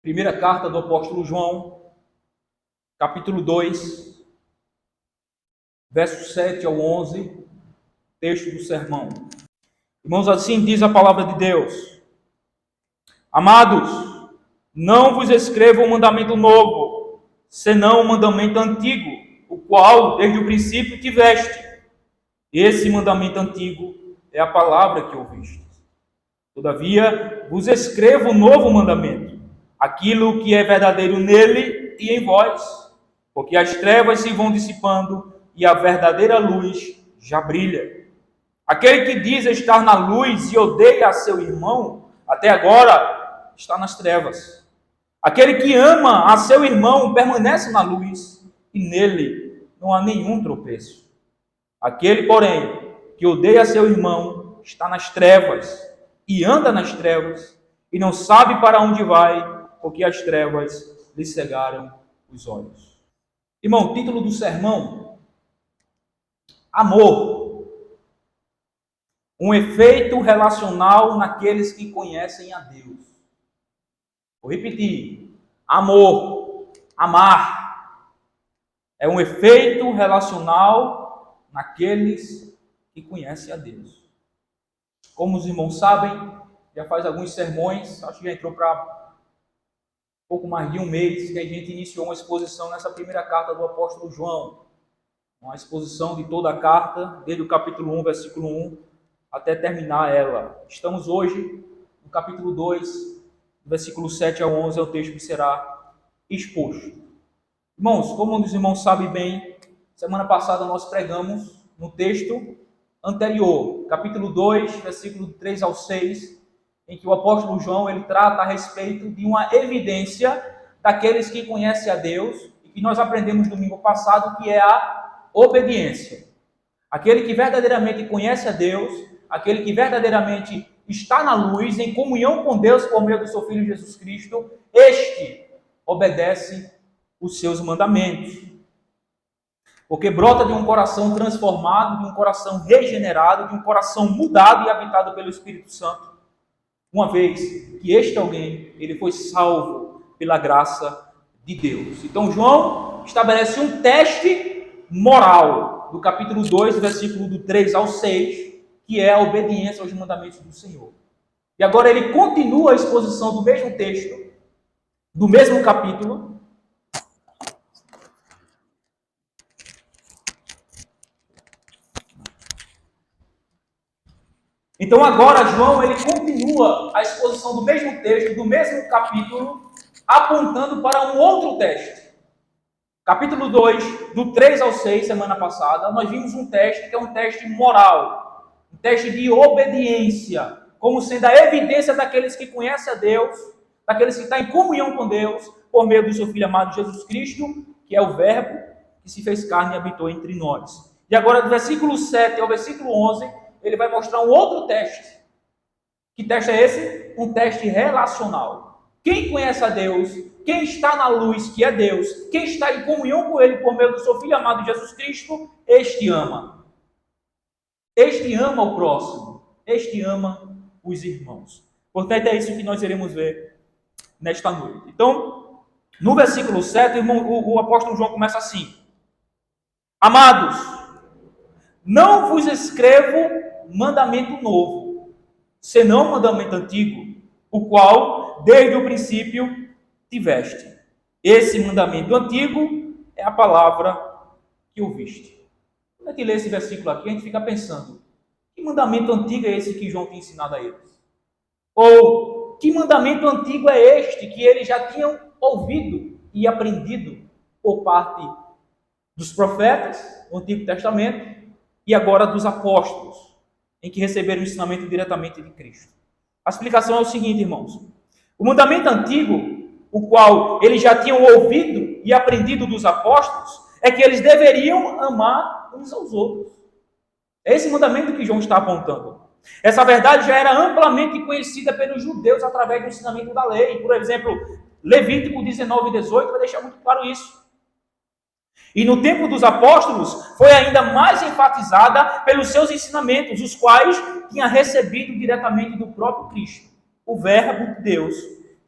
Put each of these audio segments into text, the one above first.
Primeira carta do apóstolo João, capítulo 2, versos 7 ao 11, texto do sermão. Irmãos, assim diz a palavra de Deus: Amados, não vos escrevo um mandamento novo, senão um mandamento antigo, o qual desde o princípio tiveste. Esse mandamento antigo é a palavra que ouviste. Todavia, vos escrevo um novo mandamento, aquilo que é verdadeiro nele e em vós, porque as trevas se vão dissipando e a verdadeira luz já brilha. Aquele que diz estar na luz e odeia a seu irmão, até agora está nas trevas. Aquele que ama a seu irmão permanece na luz e nele não há nenhum tropeço. Aquele, porém, que odeia a seu irmão está nas trevas e anda nas trevas e não sabe para onde vai, porque as trevas lhe cegaram os olhos. Irmão, título do sermão: Amor. Um efeito relacional naqueles que conhecem a Deus. Vou repetir: amor, amar. É um efeito relacional naqueles que conhecem a Deus. Como os irmãos sabem, já faz alguns sermões, acho que já entrou para pouco mais de um mês, que a gente iniciou uma exposição nessa primeira carta do apóstolo João. Uma exposição de toda a carta, desde o capítulo 1, versículo 1, até terminar ela. Estamos hoje no capítulo 2, versículo 7 a 11, é o texto que será exposto. Irmãos, como os irmãos sabem bem, semana passada nós pregamos no texto anterior, capítulo 2, versículo 3 ao 6, em que o apóstolo João ele trata a respeito de uma evidência daqueles que conhecem a Deus, e que nós aprendemos domingo passado, que é a obediência. Aquele que verdadeiramente conhece a Deus, aquele que verdadeiramente está na luz, em comunhão com Deus por meio do seu Filho Jesus Cristo, este obedece os seus mandamentos. Porque brota de um coração transformado, de um coração regenerado, de um coração mudado e habitado pelo Espírito Santo. Uma vez que este alguém, ele foi salvo pela graça de Deus. Então João estabelece um teste moral, do capítulo 2, versículo do 3 ao 6, que é a obediência aos mandamentos do Senhor. E agora ele continua a exposição do mesmo texto, do mesmo capítulo. Então agora João ele continua a exposição do mesmo texto, do mesmo capítulo, apontando para um outro teste. Capítulo 2, do 3 ao 6, semana passada, nós vimos um teste que é um teste moral, um teste de obediência, como sendo a evidência daqueles que conhecem a Deus, daqueles que estão em comunhão com Deus, por meio do seu Filho amado Jesus Cristo, que é o Verbo que se fez carne e habitou entre nós. E agora, do versículo 7 ao versículo 11, ele vai mostrar um outro teste. Que teste é esse? Um teste relacional. Quem conhece a Deus, quem está na luz, que é Deus, quem está em comunhão com Ele por meio do seu Filho amado Jesus Cristo, este ama. Este ama o próximo. Este ama os irmãos. Portanto, é isso que nós iremos ver nesta noite. Então, no versículo 7, o apóstolo João começa assim: Amados, não vos escrevo mandamento novo, senão mandamento antigo, o qual desde o princípio tiveste. Esse mandamento antigo é a palavra que ouviste. Quando a gente lê esse versículo aqui, a gente fica pensando: que mandamento antigo é esse que João tem ensinado a eles? Ou que mandamento antigo é este que eles já tinham ouvido e aprendido por parte dos profetas do Antigo Testamento e agora dos apóstolos, em que receberam o ensinamento diretamente de Cristo? A explicação é o seguinte, irmãos: o mandamento antigo, o qual eles já tinham ouvido e aprendido dos apóstolos, é que eles deveriam amar uns aos outros. É esse mandamento que João está apontando. Essa verdade já era amplamente conhecida pelos judeus através do ensinamento da lei. Por exemplo, Levítico 19 e 18 vai deixar muito claro isso. E no tempo dos apóstolos, foi ainda mais enfatizada pelos seus ensinamentos, os quais tinha recebido diretamente do próprio Cristo, o Verbo de Deus,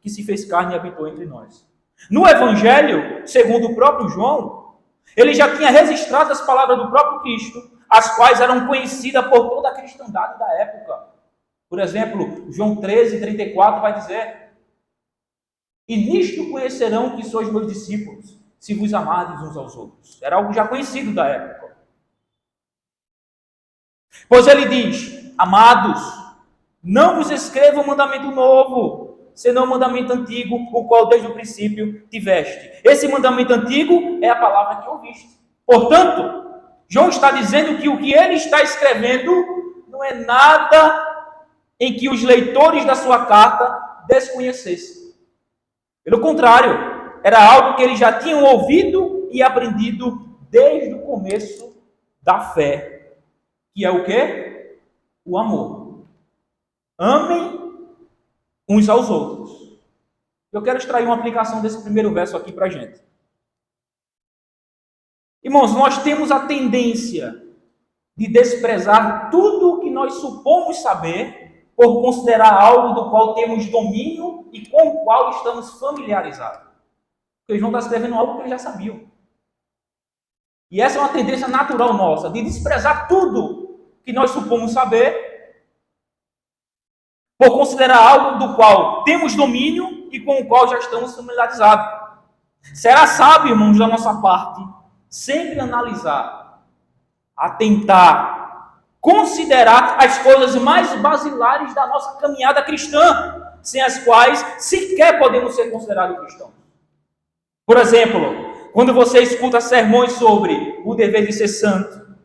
que se fez carne e habitou entre nós. No Evangelho, segundo o próprio João, ele já tinha registrado as palavras do próprio Cristo, as quais eram conhecidas por toda a cristandade da época. Por exemplo, João 13:34 vai dizer: e nisto conhecerão que sois meus discípulos, se vos amardes uns aos outros. Era algo já conhecido da época. Pois ele diz: amados, não vos escrevo um mandamento novo, senão um mandamento antigo, o qual desde o princípio tiveste. Esse mandamento antigo é a palavra que ouviste. Portanto, João está dizendo que o que ele está escrevendo não é nada em que os leitores da sua carta desconhecessem. Pelo contrário, era algo que eles já tinham ouvido e aprendido desde o começo da fé. Que é o quê? O amor. Amem uns aos outros. Eu quero extrair uma aplicação desse primeiro verso aqui para a gente. Irmãos, nós temos a tendência de desprezar tudo o que nós supomos saber por considerar algo do qual temos domínio e com o qual estamos familiarizados. Porque João está escrevendo algo que eles já sabiam. E essa é uma tendência natural nossa, de desprezar tudo que nós supomos saber por considerar algo do qual temos domínio e com o qual já estamos familiarizados. Será sábio, irmãos, da nossa parte, sempre analisar, atentar, considerar as coisas mais basilares da nossa caminhada cristã, sem as quais sequer podemos ser considerados cristãos. Por exemplo, quando você escuta sermões sobre o dever de ser santo,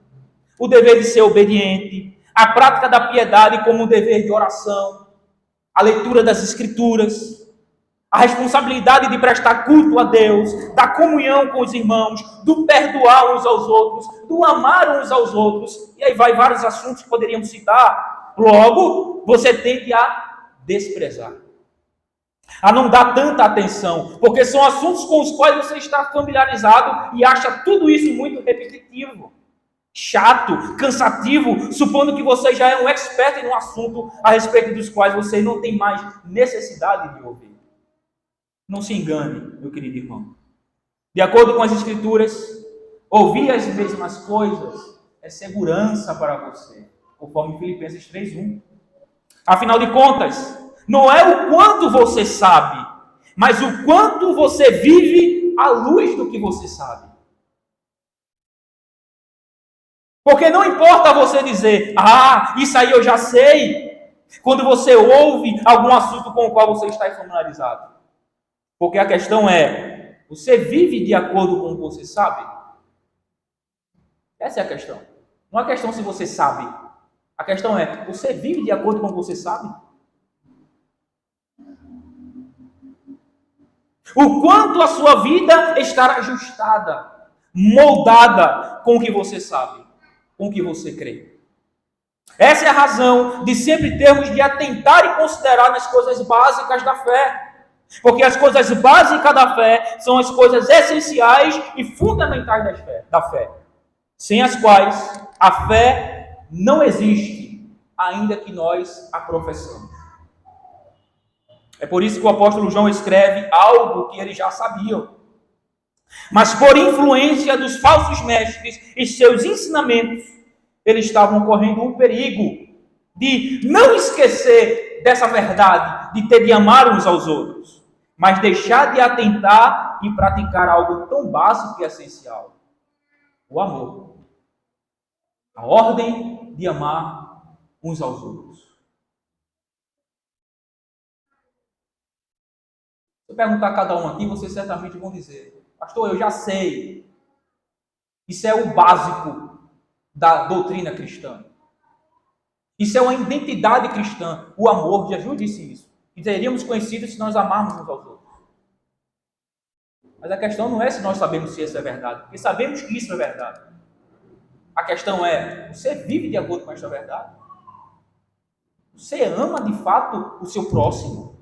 o dever de ser obediente, a prática da piedade como um dever de oração, a leitura das Escrituras, a responsabilidade de prestar culto a Deus, da comunhão com os irmãos, do perdoar uns aos outros, do amar uns aos outros, e aí vai vários assuntos que poderíamos citar. Logo, você tende a desprezar, a não dar tanta atenção, porque são assuntos com os quais você está familiarizado e acha tudo isso muito repetitivo, chato, cansativo, supondo que você já é um expert em um assunto a respeito dos quais você não tem mais necessidade de ouvir. Não se engane, meu querido irmão. De acordo com as Escrituras, ouvir as mesmas coisas é segurança para você, conforme Filipenses 3:1. Afinal de contas, não é o quanto você sabe, mas o quanto você vive à luz do que você sabe. Porque não importa você dizer, isso aí eu já sei, quando você ouve algum assunto com o qual você está familiarizado. Porque a questão é, você vive de acordo com o que você sabe? Essa é a questão. Não é a questão se você sabe. A questão é, você vive de acordo com o que você sabe? O quanto a sua vida está ajustada, moldada com o que você sabe, com o que você crê. Essa é a razão de sempre termos de atentar e considerar nas coisas básicas da fé. Porque as coisas básicas da fé são as coisas essenciais e fundamentais da fé, sem as quais a fé não existe, ainda que nós a professamos. É por isso que o apóstolo João escreve algo que eles já sabiam. Mas por influência dos falsos mestres e seus ensinamentos, eles estavam correndo um perigo de não esquecer dessa verdade, de ter de amar uns aos outros, mas deixar de atentar e praticar algo tão básico e essencial: o amor. A ordem de amar uns aos outros. Se eu perguntar a cada um aqui, vocês certamente vão dizer: pastor, eu já sei. Isso é o básico da doutrina cristã. Isso é uma identidade cristã. O amor, Jesus disse isso. E teríamos conhecido se nós amarmos uns aos outros. Mas a questão não é se nós sabemos se isso é verdade, porque sabemos que isso é verdade. A questão é, você vive de acordo com esta verdade? Você ama de fato o seu próximo?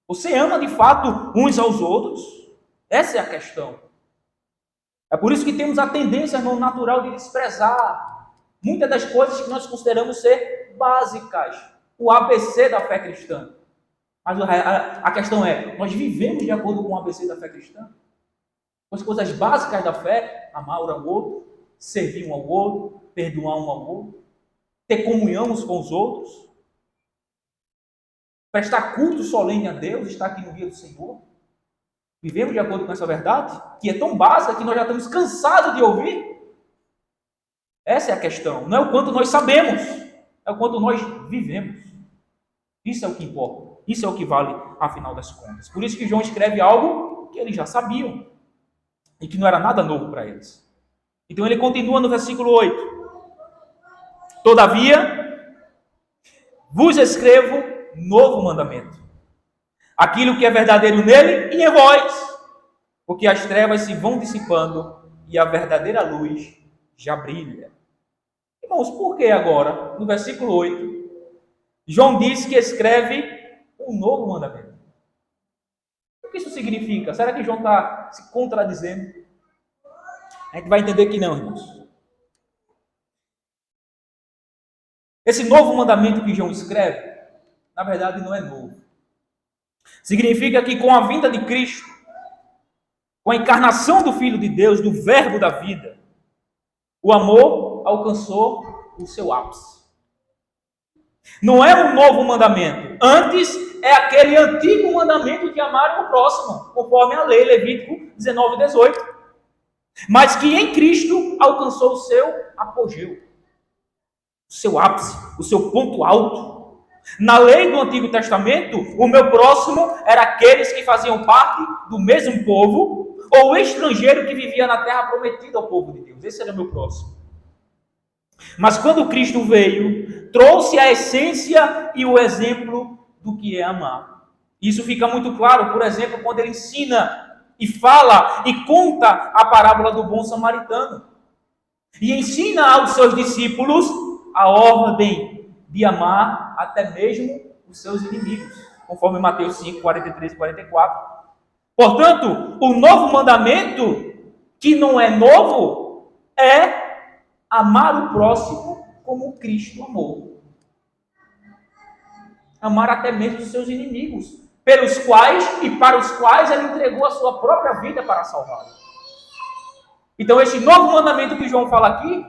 Você ama de fato uns aos outros? Essa é a questão. É por isso que temos a tendência, irmão, natural de desprezar muitas das coisas que nós consideramos ser básicas. O ABC da fé cristã. Mas a questão é, nós vivemos de acordo com o ABC da fé cristã? Com as coisas básicas da fé, amar um ao outro, servir um ao outro, perdoar um ao outro, ter comunhão uns com os outros, prestar culto solene a Deus, estar aqui no dia do Senhor. Vivemos de acordo com essa verdade, que é tão básica que nós já estamos cansados de ouvir? Essa é a questão. Não é o quanto nós sabemos, é o quanto nós vivemos. Isso é o que importa. Isso é o que vale, afinal das contas. Por isso que João escreve algo que eles já sabiam e que não era nada novo para eles. Então ele continua no versículo 8. Todavia, vos escrevo novo mandamento. Aquilo que é verdadeiro nele e em vós. Porque as trevas se vão dissipando e a verdadeira luz já brilha. Irmãos, por que agora, no versículo 8, João diz que escreve um novo mandamento? O que isso significa? Será que João está se contradizendo? A gente vai entender que não, irmãos. Esse novo mandamento que João escreve, na verdade não é novo. Significa que com a vinda de Cristo, com a encarnação do Filho de Deus, do Verbo da vida, o amor alcançou o seu ápice. Não é um novo mandamento. Antes é aquele antigo mandamento de amar o próximo, conforme a lei, Levítico 19, 18. Mas que em Cristo alcançou o seu apogeu, o seu ápice, o seu ponto alto. Na lei do Antigo Testamento, o meu próximo era aqueles que faziam parte do mesmo povo, ou o estrangeiro que vivia na terra prometida ao povo de Deus. Esse era o meu próximo. Mas quando Cristo veio, trouxe a essência e o exemplo do que é amar. Isso fica muito claro, por exemplo, quando ele ensina e fala e conta a parábola do bom samaritano. E ensina aos seus discípulos a ordem de amar até mesmo os seus inimigos, conforme Mateus 5, 43 e 44. Portanto, o novo mandamento, que não é novo, é amar o próximo como Cristo amou. Amar até mesmo os seus inimigos, pelos quais e para os quais ele entregou a sua própria vida para salvá-los. Então, este novo mandamento que João fala aqui,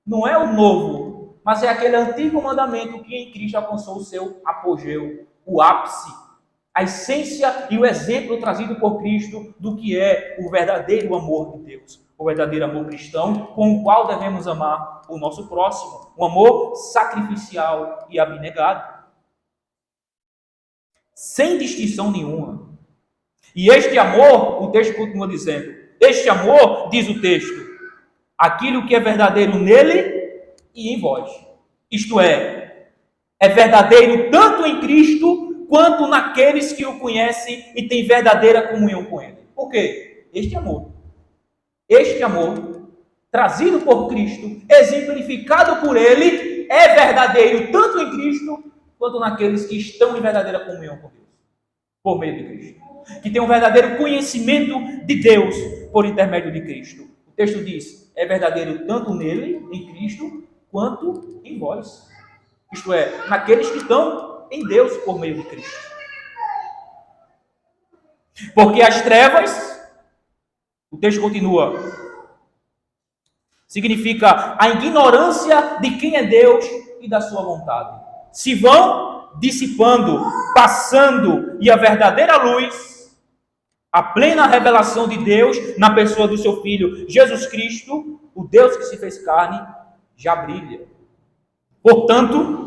não é o novo, mas é aquele antigo mandamento que em Cristo alcançou o seu apogeu, o ápice, a essência e o exemplo trazido por Cristo do que é o verdadeiro amor de Deus, o verdadeiro amor cristão, com o qual devemos amar o nosso próximo, um amor sacrificial e abnegado, sem distinção nenhuma. E este amor, o texto continua dizendo, este amor, diz o texto, aquilo que é verdadeiro nele e em vós. Isto é verdadeiro tanto em Cristo, quanto naqueles que o conhecem e têm verdadeira comunhão com ele. Por quê? Este amor, trazido por Cristo, exemplificado por ele, é verdadeiro tanto em Cristo, quanto naqueles que estão em verdadeira comunhão com Deus, por meio de Cristo. Que tem um verdadeiro conhecimento de Deus por intermédio de Cristo. O texto diz, é verdadeiro tanto nele, em Cristo, quanto em vós. Isto é, naqueles que estão em Deus por meio de Cristo. Porque as trevas, o texto continua, significa a ignorância de quem é Deus e da sua vontade. Se vão dissipando, passando, e a verdadeira luz, a plena revelação de Deus na pessoa do seu Filho Jesus Cristo, o Deus que se fez carne, já brilha. Portanto,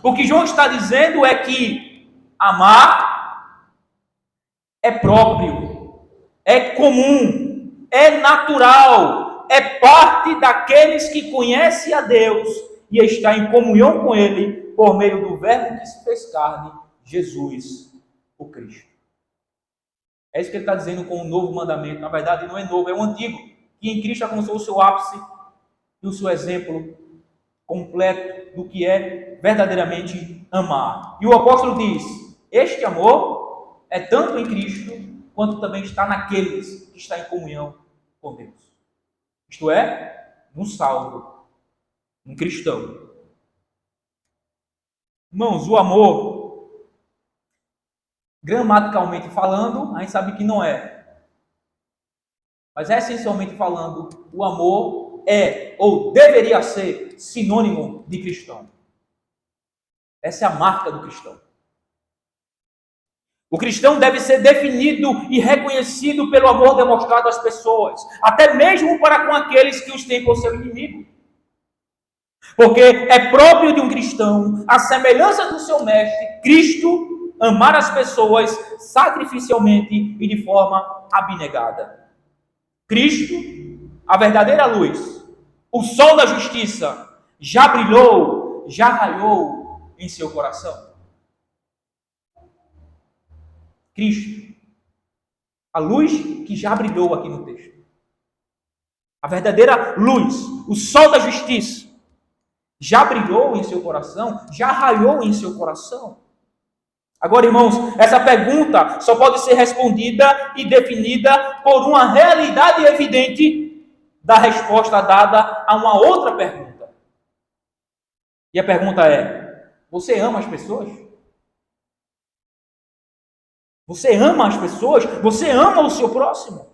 o que João está dizendo é que amar é próprio, é comum, é natural, é parte daqueles que conhecem a Deus e está em comunhão com Ele por meio do Verbo que se fez carne, Jesus, o Cristo. É isso que ele está dizendo com o novo mandamento. Na verdade, não é novo, é o antigo, que em Cristo alcançou o seu ápice e o seu exemplo completo do que é verdadeiramente amar. E o apóstolo diz, este amor é tanto em Cristo, quanto também está naqueles que estão em comunhão com Deus. Isto é, no salvo, um cristão. Irmãos, o amor gramaticalmente falando, a gente sabe que não é. Mas essencialmente falando, o amor é ou deveria ser sinônimo de cristão. Essa é a marca do cristão. O cristão deve ser definido e reconhecido pelo amor demonstrado às pessoas, até mesmo para com aqueles que os têm por seu inimigo. Porque é próprio de um cristão, à semelhança do seu mestre, Cristo, amar as pessoas sacrificialmente e de forma abnegada. Cristo, a verdadeira luz, o sol da justiça, já brilhou, já raiou em seu coração. Cristo, a luz que já brilhou aqui no texto. A verdadeira luz, o sol da justiça, já brilhou em seu coração, já raiou em seu coração. Agora, irmãos, essa pergunta só pode ser respondida e definida por uma realidade evidente da resposta dada a uma outra pergunta. E a pergunta é: você ama as pessoas? Você ama as pessoas? Você ama o seu próximo?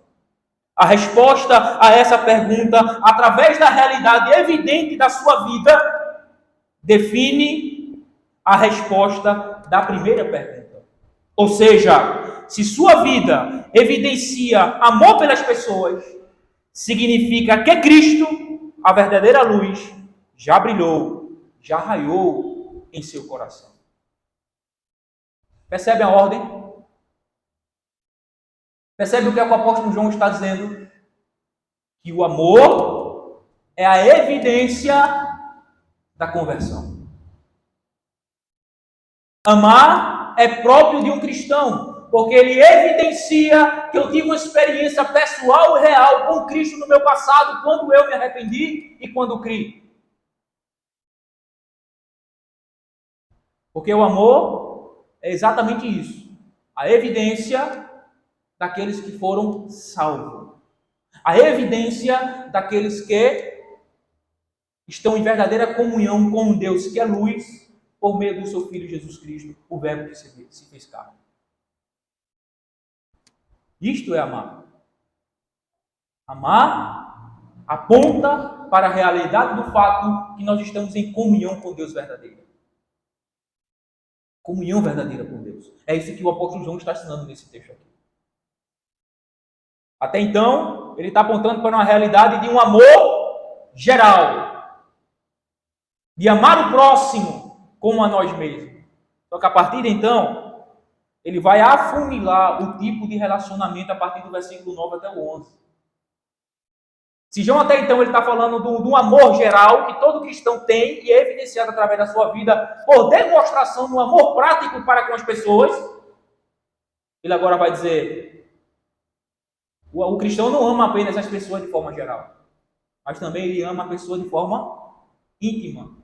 A resposta a essa pergunta, através da realidade evidente da sua vida, define a resposta da primeira pergunta. Ou seja, se sua vida evidencia amor pelas pessoas, significa que Cristo, a verdadeira luz, já brilhou, já raiou em seu coração. Percebe a ordem? Percebe o que o apóstolo João está dizendo? Que o amor é a evidência da conversão. Amar é próprio de um cristão, porque ele evidencia que eu tive uma experiência pessoal e real com Cristo no meu passado, quando eu me arrependi e quando criei. Porque o amor é exatamente isso, a evidência daqueles que foram salvos. A evidência daqueles que estão em verdadeira comunhão com Deus, que é luz, por meio do seu Filho Jesus Cristo, o Verbo que se fez carne. Isto é amar. Amar aponta para a realidade do fato que nós estamos em comunhão com Deus verdadeira. Comunhão verdadeira com Deus. É isso que o apóstolo João está ensinando nesse texto aqui. Até então, ele está apontando para uma realidade de um amor geral. De amar o próximo como a nós mesmos. Só que a partir de então, ele vai afunilar o tipo de relacionamento a partir do versículo 9 até o 11. Se João até então ele está falando de um amor geral que todo cristão tem e é evidenciado através da sua vida por demonstração do amor prático para com as pessoas, ele agora vai dizer: o cristão não ama apenas as pessoas de forma geral, mas também ele ama a pessoa de forma íntima,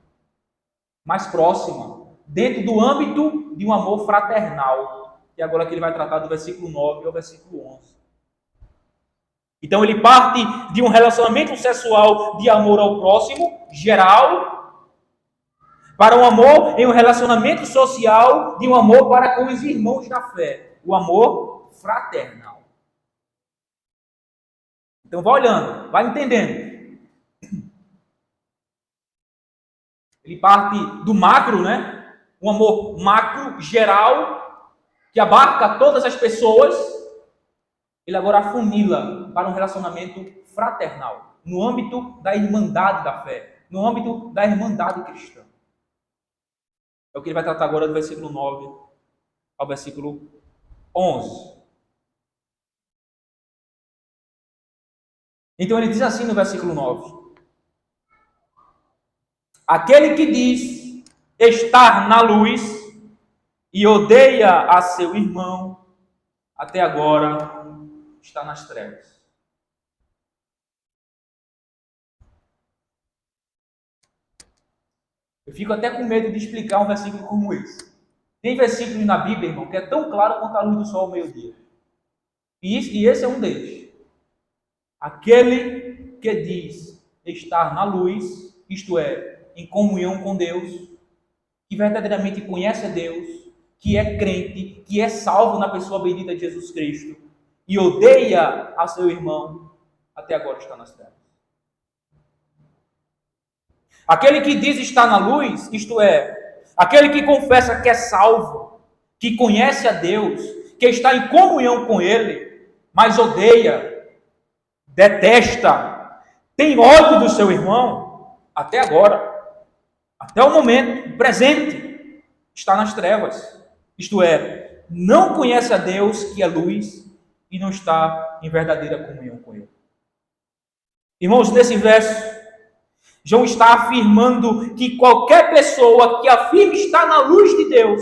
mais próxima, dentro do âmbito de um amor fraternal, que é agora que ele vai tratar do versículo 9 ao versículo 11. Então ele parte de um relacionamento sexual de amor ao próximo, geral, para um amor em um relacionamento social de um amor para com os irmãos da fé, o amor fraternal. Então vai olhando, vai entendendo. Ele parte do macro, né? Um amor macro, geral, que abarca todas as pessoas. Ele agora afunila para um relacionamento fraternal, no âmbito da irmandade da fé, no âmbito da irmandade cristã. É o que ele vai tratar agora do versículo 9 ao versículo 11. Então ele diz assim no versículo 9: aquele que diz estar na luz e odeia a seu irmão, até agora está nas trevas. Eu fico até com medo de explicar um versículo como esse. Tem versículos na Bíblia, irmão, que é tão claro quanto a luz do sol ao meio-dia. E esse é um deles. Aquele que diz estar na luz, isto é, em comunhão com Deus, que verdadeiramente conhece a Deus, que é crente, que é salvo na pessoa bendita de Jesus Cristo, e odeia a seu irmão, até agora está nas trevas. Aquele que diz estar na luz, isto é, aquele que confessa que é salvo, que conhece a Deus, que está em comunhão com Ele, mas odeia, detesta, tem ódio do seu irmão, até agora, até o momento presente, está nas trevas. Isto é, não conhece a Deus, que é luz, e não está em verdadeira comunhão com Ele. Irmãos, nesse verso, João está afirmando que qualquer pessoa que afirma estar na luz de Deus,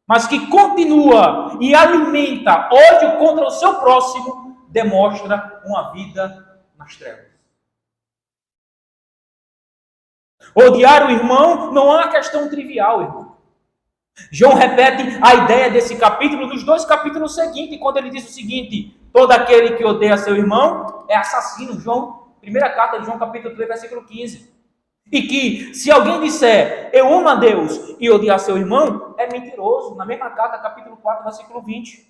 mas que continua e alimenta ódio contra o seu próximo, demonstra uma vida nas trevas. Odiar o irmão não é uma questão trivial, irmão. João repete a ideia desse capítulo nos 2 capítulos seguintes, quando ele diz o seguinte: todo aquele que odeia seu irmão é assassino. Primeira carta de João, capítulo 3, versículo 15. E que, se alguém disser, eu amo a Deus, e odiar seu irmão, é mentiroso. Na mesma carta, capítulo 4, versículo 20.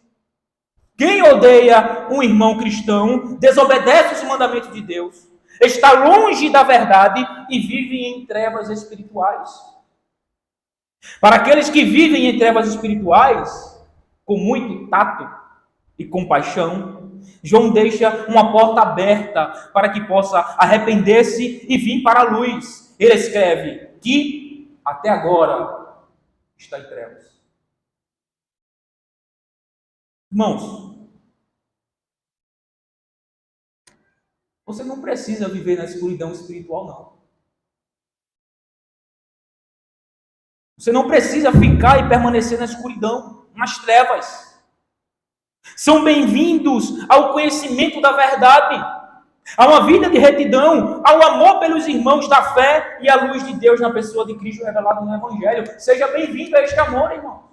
Quem odeia um irmão cristão, desobedece os mandamentos de Deus, está longe da verdade e vive em trevas espirituais. Para aqueles que vivem em trevas espirituais, com muito tato e compaixão, João deixa uma porta aberta para que possa arrepender-se e vir para a luz. Ele escreve que até agora está em trevas. Irmãos, você não precisa viver na escuridão espiritual, não. Você não precisa ficar e permanecer na escuridão, nas trevas. São bem-vindos ao conhecimento da verdade, a uma vida de retidão, ao amor pelos irmãos da fé e à luz de Deus na pessoa de Cristo revelado no Evangelho. Seja bem-vindo a este amor, irmão.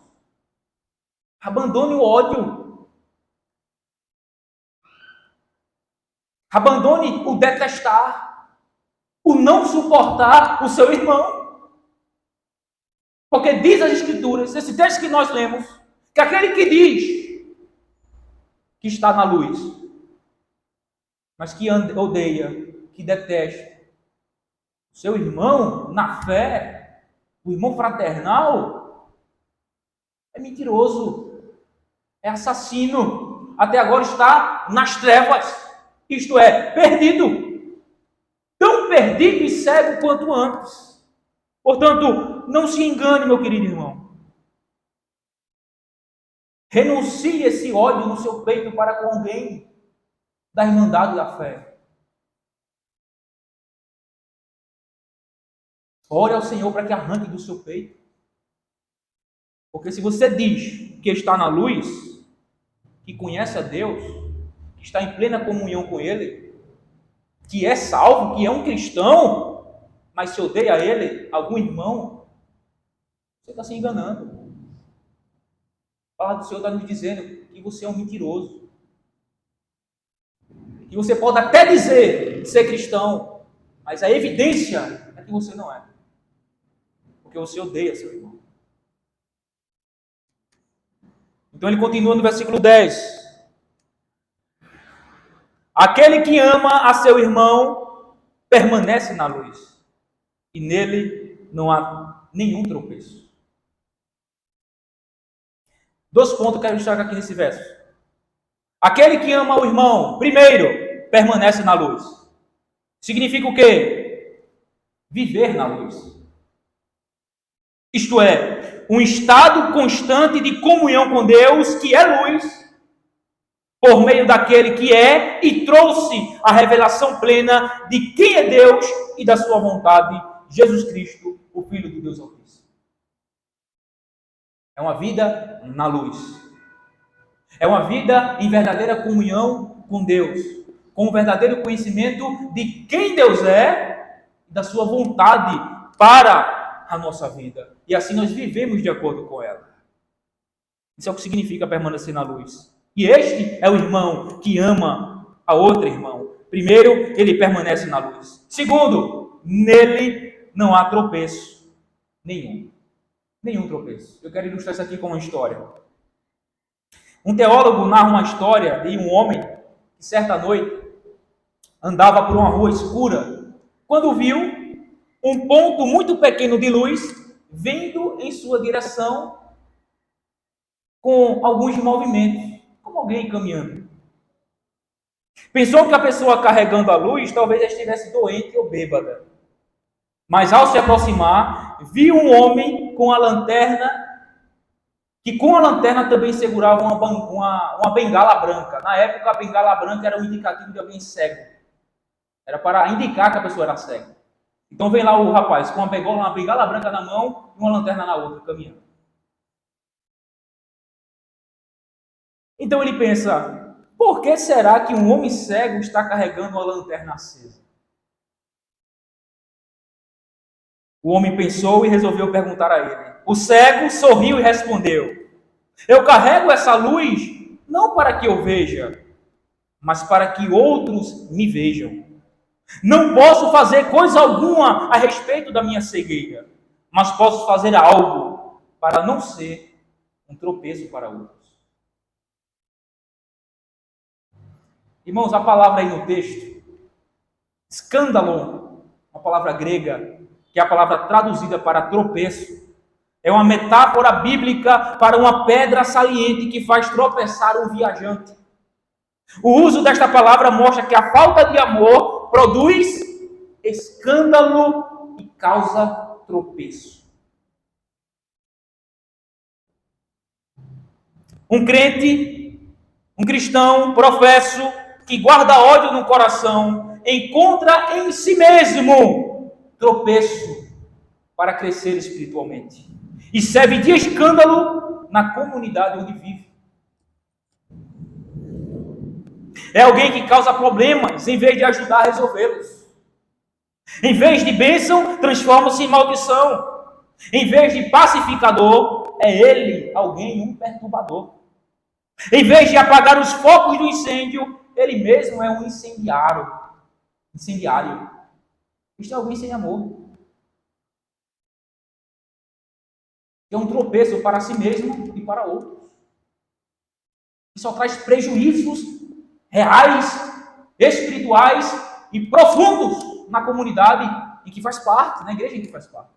Abandone o ódio. Abandone o detestar, o não suportar o seu irmão. Porque diz as Escrituras, esse texto que nós lemos, que aquele que diz que está na luz, mas que odeia, que detesta o seu irmão na fé, o irmão fraternal, é mentiroso, é assassino, até agora está nas trevas, isto é, perdido, tão perdido e cego quanto antes. Portanto, não se engane, meu querido irmão. Renuncie esse ódio no seu peito para com alguém da irmandade da fé. Ore ao Senhor para que arranque do seu peito. Porque se você diz que está na luz, que conhece a Deus, que está em plena comunhão com Ele, que é salvo, que é um cristão, mas se odeia a Ele, algum irmão, você está se enganando. A palavra do Senhor está nos dizendo que você é um mentiroso. E você pode até dizer ser cristão, mas a evidência é que você não é. Porque você odeia seu irmão. Então ele continua no versículo 10. Aquele que ama a seu irmão permanece na luz, e nele não há nenhum tropeço. 2 pontos que eu quero destacar aqui nesse verso. Aquele que ama o irmão, primeiro, permanece na luz. Significa o quê? Viver na luz. Isto é, um estado constante de comunhão com Deus, que é luz, por meio daquele que é e trouxe a revelação plena de quem é Deus e da sua vontade, Jesus Cristo, o Filho de Deus Altíssimo. É uma vida na luz. É uma vida em verdadeira comunhão com Deus, com o verdadeiro conhecimento de quem Deus é e da sua vontade para a nossa vida. E assim nós vivemos de acordo com ela. Isso é o que significa permanecer na luz. E este é o irmão que ama a outro irmão. Primeiro, ele permanece na luz. Segundo, nele não há tropeço nenhum. Nenhum tropeço. Eu quero ilustrar isso aqui com uma história. Um teólogo narra uma história de um homem que certa noite andava por uma rua escura, quando viu um ponto muito pequeno de luz vindo em sua direção com alguns movimentos, como alguém caminhando. Pensou que a pessoa carregando a luz talvez estivesse doente ou bêbada. Mas ao se aproximar, viu um homem com a lanterna, que com a lanterna também segurava uma bengala branca. Na época, a bengala branca era um indicativo de alguém cego. Era para indicar que a pessoa era cega. Então vem lá o rapaz com uma bengala branca na mão e uma lanterna na outra, caminhando. Então ele pensa, por que será que um homem cego está carregando uma lanterna acesa? O homem pensou e resolveu perguntar a ele. O cego sorriu e respondeu, eu carrego essa luz não para que eu veja, mas para que outros me vejam. Não posso fazer coisa alguma a respeito da minha cegueira, mas posso fazer algo para não ser um tropeço para outros. Irmãos, a palavra aí no texto, escândalo, uma palavra grega, que é a palavra traduzida para tropeço, é uma metáfora bíblica para uma pedra saliente que faz tropeçar um viajante. O uso desta palavra mostra que a falta de amor produz escândalo e causa tropeço. Um crente, um cristão, professo, que guarda ódio no coração, encontra em si mesmo tropeço para crescer espiritualmente. E serve de escândalo na comunidade onde vive. É alguém que causa problemas em vez de ajudar a resolvê-los. Em vez de bênção, transforma-se em maldição. Em vez de pacificador, é ele alguém um perturbador. Em vez de apagar os focos do incêndio, ele mesmo é um incendiário. Isto é alguém sem amor. É um tropeço para si mesmo e para outros. Que só traz prejuízos reais, espirituais e profundos na comunidade em que faz parte, na igreja em que faz parte.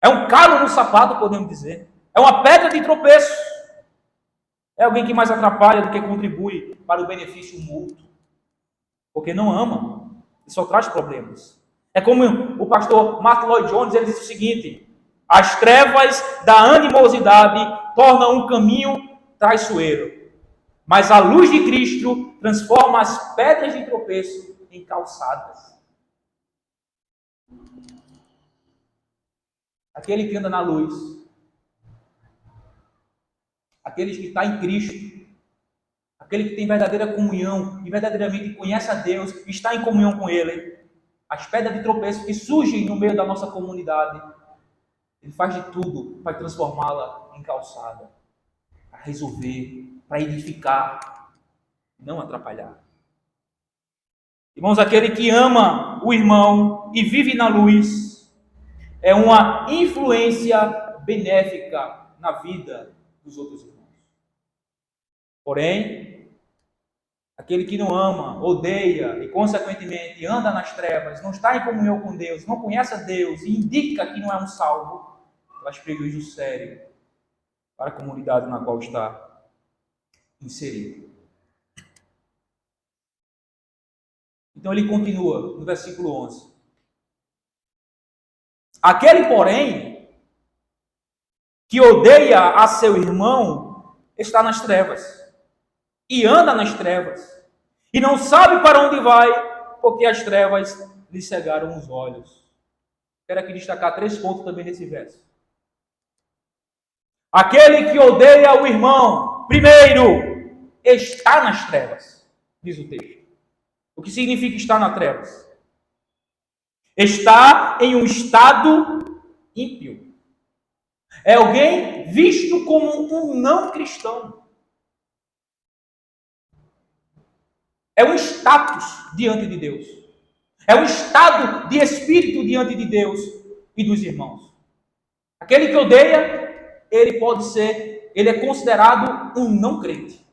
É um calo no sapato, podemos dizer. É uma pedra de tropeço. É alguém que mais atrapalha do que contribui para o benefício mútuo. Porque não ama e só traz problemas. É como o pastor Martin Lloyd Jones, ele diz o seguinte: as trevas da animosidade tornam um caminho traiçoeiro, mas a luz de Cristo transforma as pedras de tropeço em calçadas. Aquele que anda na luz, aquele que está em Cristo, aquele que tem verdadeira comunhão e verdadeiramente conhece a Deus, está em comunhão com Ele, as pedras de tropeço que surgem no meio da nossa comunidade, ele faz de tudo para transformá-la em calçada, para resolver, para edificar, não atrapalhar. Irmãos, aquele que ama o irmão e vive na luz é uma influência benéfica na vida dos outros irmãos. Porém, aquele que não ama, odeia e, consequentemente, anda nas trevas, não está em comunhão com Deus, não conhece a Deus e indica que não é um salvo, traz prejuízo sério para a comunidade na qual está inserido. Então ele continua no versículo 11. Aquele, porém, que odeia a seu irmão, está nas trevas e anda nas trevas e não sabe para onde vai, porque as trevas lhe cegaram os olhos. Quero aqui destacar 3 pontos também nesse verso. Aquele que odeia o irmão, primeiro, está nas trevas, diz o texto. O que significa estar nas trevas? Está em um estado ímpio. É alguém visto como um não cristão. É um status diante de Deus. É um estado de espírito diante de Deus e dos irmãos. Aquele que odeia, ele é considerado um não crente.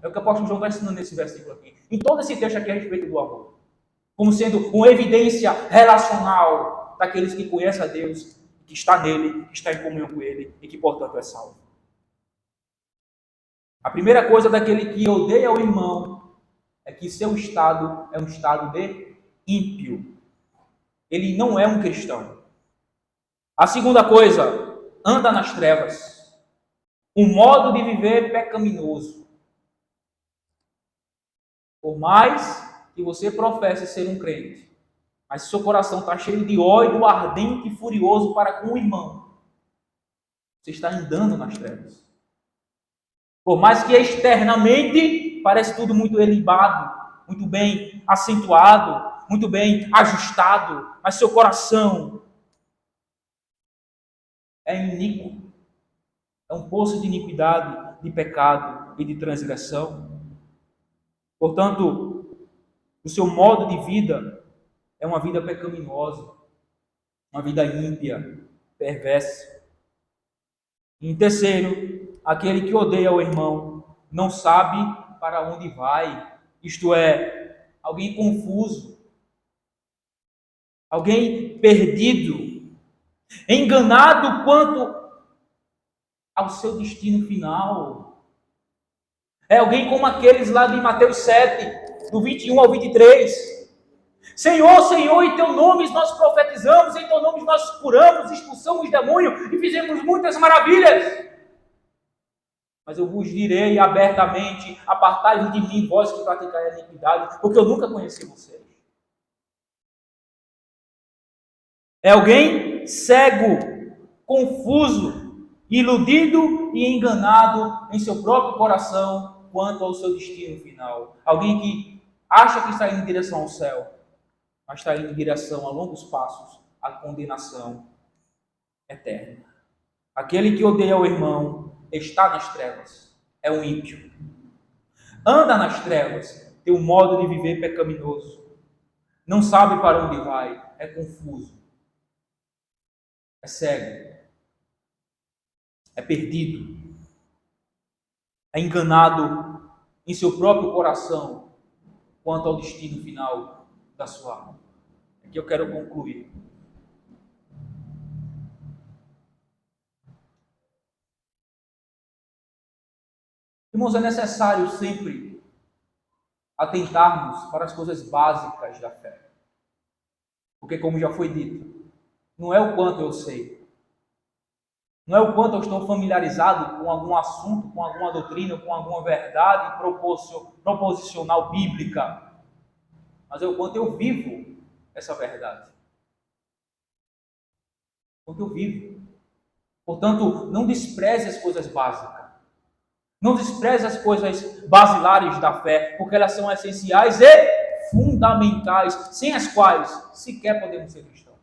É o que o apóstolo João está ensinando nesse versículo aqui. Em todo esse texto aqui a respeito do amor. Como sendo uma evidência relacional daqueles que conhecem a Deus, que está nele, que está em comunhão com ele e que, portanto, é salvo. A primeira coisa daquele que odeia o irmão é que seu estado é um estado de ímpio. Ele não é um cristão. A segunda coisa, anda nas trevas. Um modo de viver pecaminoso. Por mais que você professe ser um crente, mas seu coração está cheio de ódio ardente e furioso para com o irmão, você está andando nas trevas. Por mais que externamente parece tudo muito elibado, muito bem acentuado, muito bem ajustado, mas seu coração é iníquo. É um poço de iniquidade, de pecado e de transgressão. Portanto, o seu modo de vida é uma vida pecaminosa, uma vida ímpia, perversa. Em terceiro, aquele que odeia o irmão não sabe para onde vai, isto é, alguém confuso, alguém perdido, enganado quanto ao seu destino final. É alguém como aqueles lá de Mateus 7, do 21 ao 23. Senhor, Senhor, em teu nome nós profetizamos, em teu nome nós curamos, expulsamos demônio e fizemos muitas maravilhas. Mas eu vos direi abertamente, apartai-vos de mim, vós que praticais a iniquidade, porque eu nunca conheci vocês. É alguém cego, confuso, iludido e enganado em seu próprio coração quanto ao seu destino final. Alguém que acha que está indo em direção ao céu, mas está indo em direção a longos passos à condenação eterna. Aquele que odeia o irmão está nas trevas, é um ímpio. Anda nas trevas, tem um modo de viver pecaminoso. Não sabe para onde vai, é confuso, é cego, é perdido, é enganado em seu próprio coração quanto ao destino final da sua alma. Aqui eu quero concluir. Irmãos, é necessário sempre atentarmos para as coisas básicas da fé. Porque, como já foi dito, não é o quanto eu sei, não é o quanto eu estou familiarizado com algum assunto, com alguma doutrina, com alguma verdade proposicional bíblica, mas é o quanto eu vivo essa verdade. O quanto eu vivo. Portanto, não despreze as coisas básicas. Não despreze as coisas basilares da fé, porque elas são essenciais e fundamentais, sem as quais sequer podemos ser cristãos.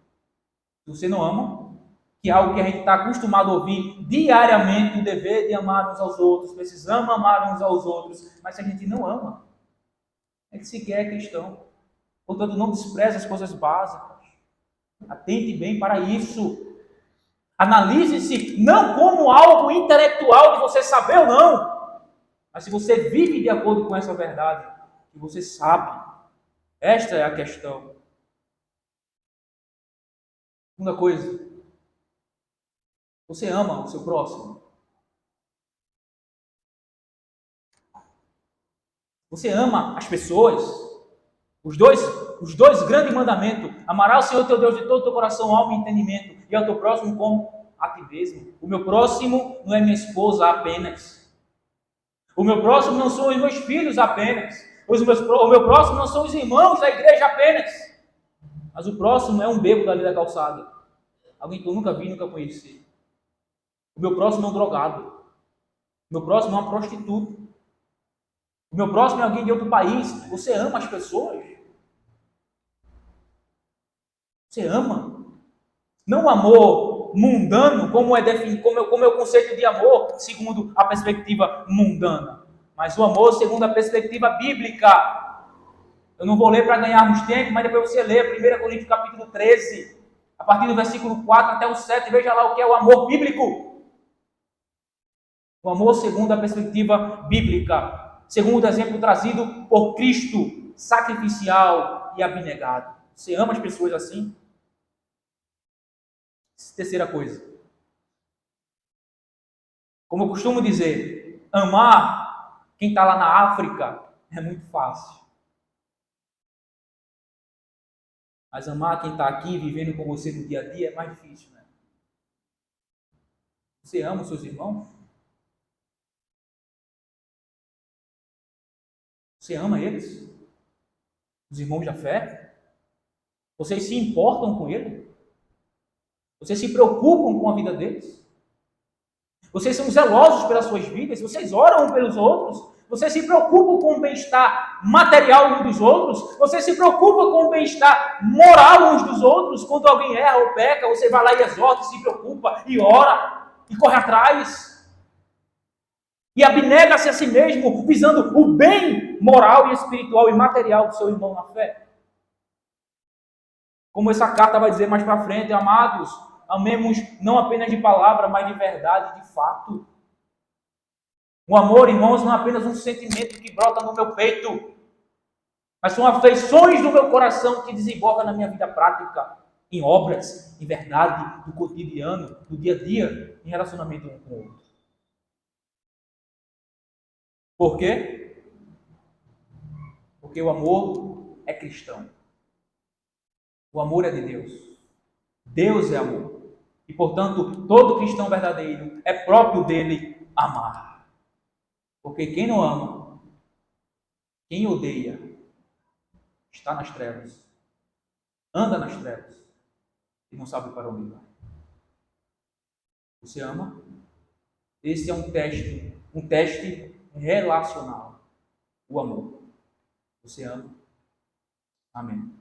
Se você não ama, que é algo que a gente está acostumado a ouvir diariamente, o dever de amar uns aos outros, precisamos amar uns aos outros, mas se a gente não ama, a gente sequer é cristão. Portanto, não despreze as coisas básicas. Atente bem para isso. Analise-se não como algo intelectual de você saber ou não, mas se você vive de acordo com essa verdade, que você sabe. Esta é a questão. Segunda coisa, você ama o seu próximo? Você ama as pessoas? Os dois grandes mandamentos. Amarás o Senhor teu Deus de todo o teu coração, alma e entendimento. E ao teu próximo como a ti mesmo. O meu próximo não é minha esposa apenas. O meu próximo não são os meus filhos apenas. O meu próximo não são os irmãos da igreja apenas. Mas o próximo é um bêbado ali da calçada. Alguém que eu nunca vi, nunca conheci. O meu próximo é um drogado. O meu próximo é uma prostituta. O meu próximo é alguém de outro país. Você ama as pessoas? Você ama? Não o amor mundano, como é o conceito de amor, segundo a perspectiva mundana. Mas o amor segundo a perspectiva bíblica. Eu não vou ler para ganharmos tempo, mas depois você lê 1 Coríntios capítulo 13. A partir do versículo 4 até o 7, veja lá o que é o amor bíblico. O amor segundo a perspectiva bíblica, segundo o exemplo trazido por Cristo, sacrificial e abnegado. Você ama as pessoas assim? Terceira coisa. Como eu costumo dizer, amar quem está lá na África é muito fácil. Mas amar quem está aqui, vivendo com você no dia a dia, é mais difícil, né? Você ama os seus irmãos? Você ama eles? Os irmãos da fé? Vocês se importam com eles? Vocês se preocupam com a vida deles? Vocês são zelosos pelas suas vidas? Vocês oram um pelos outros? Vocês se preocupam com o bem-estar material uns dos outros? Vocês se preocupam com o bem-estar moral uns dos outros? Quando alguém erra ou peca, você vai lá e exorta, se preocupa e ora e corre atrás. E abnega-se a si mesmo, visando o bem moral e espiritual e material do seu irmão na fé. Como essa carta vai dizer mais para frente, amados, amemos não apenas de palavra, mas de verdade, de fato. O amor, irmãos, não é apenas um sentimento que brota no meu peito, mas são afeições do meu coração que desembocam na minha vida prática, em obras, em verdade, no cotidiano, no dia a dia, em relacionamento um com o outro. Por quê? Porque o amor é cristão. O amor é de Deus. Deus é amor. E, portanto, todo cristão verdadeiro é próprio dele amar. Porque quem não ama, quem odeia, está nas trevas, anda nas trevas e não sabe para onde vai. Você ama? Esse é um teste relacional. O amor. Você ama? Amém.